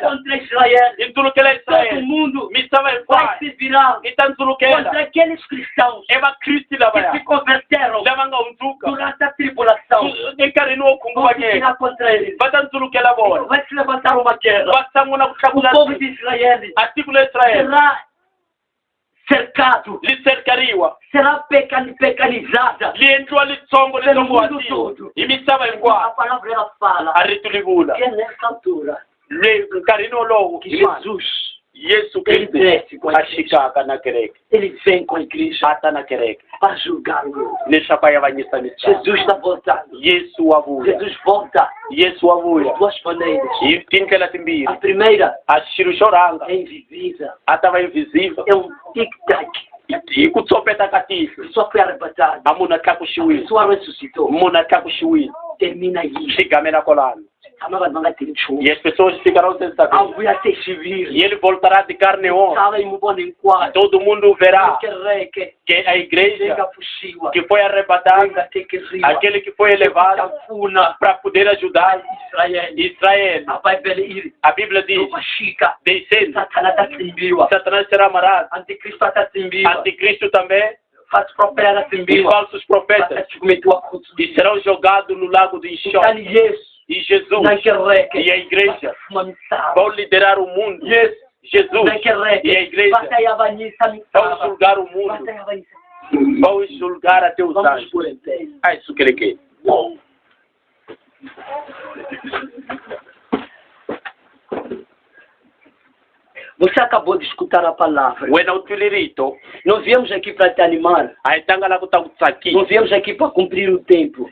contra Israel. Todo mundo vai se virar contra aqueles cristãos que se converteram durante a tribulação. Vão se virar contra eles. Vai se levantar uma guerra. O povo de Israel será cercado, será pecanizada pelo mundo todo. A palavra ela fala que é nessa altura que Jesus Cristo ele vem com a igreja para julgar o mundo. Jesus está voltando. Jesus volta de duas maneiras. A primeira é invisível. É um tic-tac. Só foi arrebatado. Só ressuscitou. Termina aí. E as pessoas ficarão sem saber. E ele voltará de carne e osso. Todo mundo verá que a igreja que foi arrebatada, aquele que foi elevado para poder ajudar Israel. A Bíblia diz: descendo, Satanás será amarrado. Anticristo também. E falsos profetas. E serão jogados no lago de enxofre. E Jesus e a igreja vão liderar o mundo. Jesus e a igreja vão julgar o mundo. Vão julgar até os anjos. Isso que ele quer. Você acabou de escutar a palavra. Não viemos aqui para te animar. Não viemos aqui para cumprir o tempo.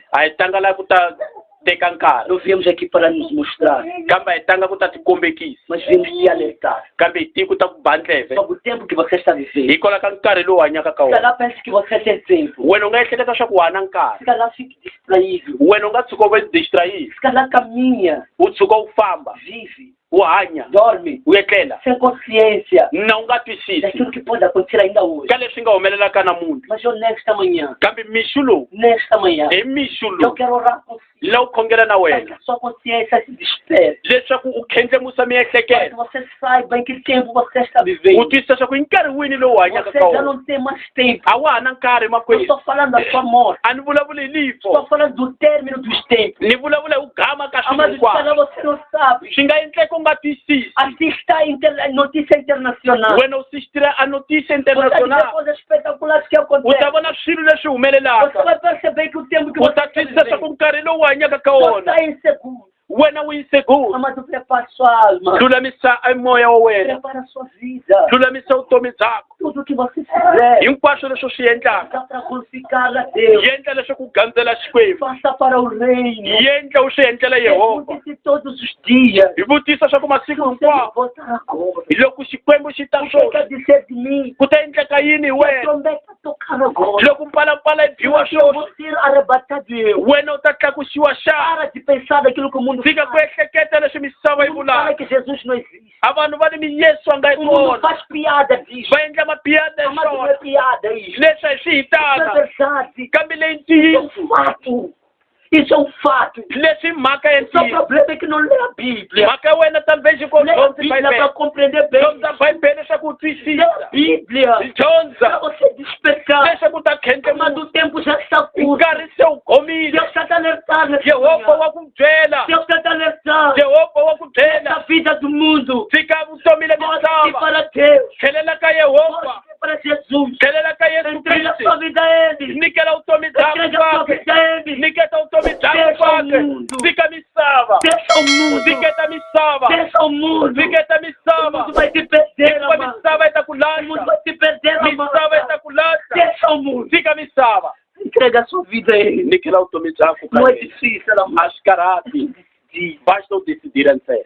teka nkarhi Não viemos aqui para nos mostrar, kambe hi tanga ku ta tikombekisa mas viemos te alertar kambe hi tiko ta ku ba ndleve sobre o tempo que você está vivendo. hikwalaho ka nkarhi lowu hanyaka ka Se wona calhar pensa que você tem tempo. wena u nga ehleketa swa ku wa ha na nkarhi Se calhar fique distraído. wena u nga tshuka u va distrahive Se calhar caminha, u tshuka u famba vive, u hanya dorme, u etlela sem consciência na u nga twisisi daquilo que pode acontecer ainda hoje. ka leswi nga humelelaka namuntlha Mas eu nesta manhã, kambe mixu lowu nesta manhã, hi mixu eu lowu quero orar com você. lawu khongela na Para wena que a sua consciência se desperte. leswaku u khendlemusa Para que miehleketo você saiba em que tempo você está u vivendo. twisisa swa ku hi nkarhi wini lowu hanyaka Você ka já wona não tem mais tempo. a wa ha na nkarhi Eu makwenu estou falando da sua morte. a ni vulavuli hi Estou lifo falando do término dos tempos. ni vulavula hi ku gama ka swilo Mas se calhar hinkwaswo você não sabe. swi nga endleka u nga twisisi Assista a notícia internacional. wena u sistira a notícia Você vai ver internacional coisas espetaculares que u ta acontecem. vona swilo leswi Você humelelaka vai perceber que o tempo que u você ta está twisisa swa ku vivendo nkarhi lowu hanyaka ka você wona está inseguro. wena u inseguro Mas tu prepara sua alma. lulamisa emoya wa wena Prepara sua vida. lulamisa vutomi byako Tudo que você fizer. hinkwaswo leswi swi endlaka Faça para glorificar a Deus. yi endla leswaku u gandzela xikwembu Faça para o reino. yi endla u swi endlela yehova Pergunte-se todos os dias. hi vutisa swa ku masiku Você vai hinkwawo voltar agora. loko xikwembu xi ta O que quer swona dizer de mim? ku ta endleka yini hi A wena trombeta tocar agora. loko mpalampala yi biwa Eu swona vou ser arrebatado eu. wena u ta tlakuxiwa xana Para de pensar daquilo que o mundo fika ku fala. ehleketa leswi misava yi O mundo fala vulaka que Jesus não existe. a vanhu va ni mi yesu a nga yi O mundo kona faz piada disso. va endla mapiyada hi Mas não é swona piada isso. leswi a hi swi Isso é hitaka verdade. kambe leyi Isso é ntiyiso um fato. Isso é um fato. leswi hi mhaka ya Só o ntiyiso problema é que não lê a Bíblia. mhaka ya wena talvez ko Lê a dyondza Bíblia para bibele compreender bem. dyondza bibele leswaku u Lê a twisisa Bíblia dyondza para você despertar. leswaku u ta Mas khendlemuka o tempo já está curto. nkarhi se wu khomile Deus já está alertando. Jehova wa ku byela Deus já está alertando. Jehova wa ku A byela vida do mundo. fika vutomi le Volte misava para Deus. tlhelela ka yehova Volte para Jesus. tlhelela ka yesu Entrega a kristu sua vida a Ele. nikela vutomi byako Entrega a sua kwake vida a Ele. niketa vutomi byako Deixa o kwake mundo. fika misava Deixa o mundo. fiketa misava Deixa o mundo. fiketa O misava mundo vai te perder, hikuva amado. misava yi ta ku O mundo lahla vai te perder, misava yi ta amado. ku lahla Deixa o mundo. fika misava Entrega a sua vida a Ele. nikela vutomi byako Não é ka difícil, amado. a swi karhati basta u decidira ntsena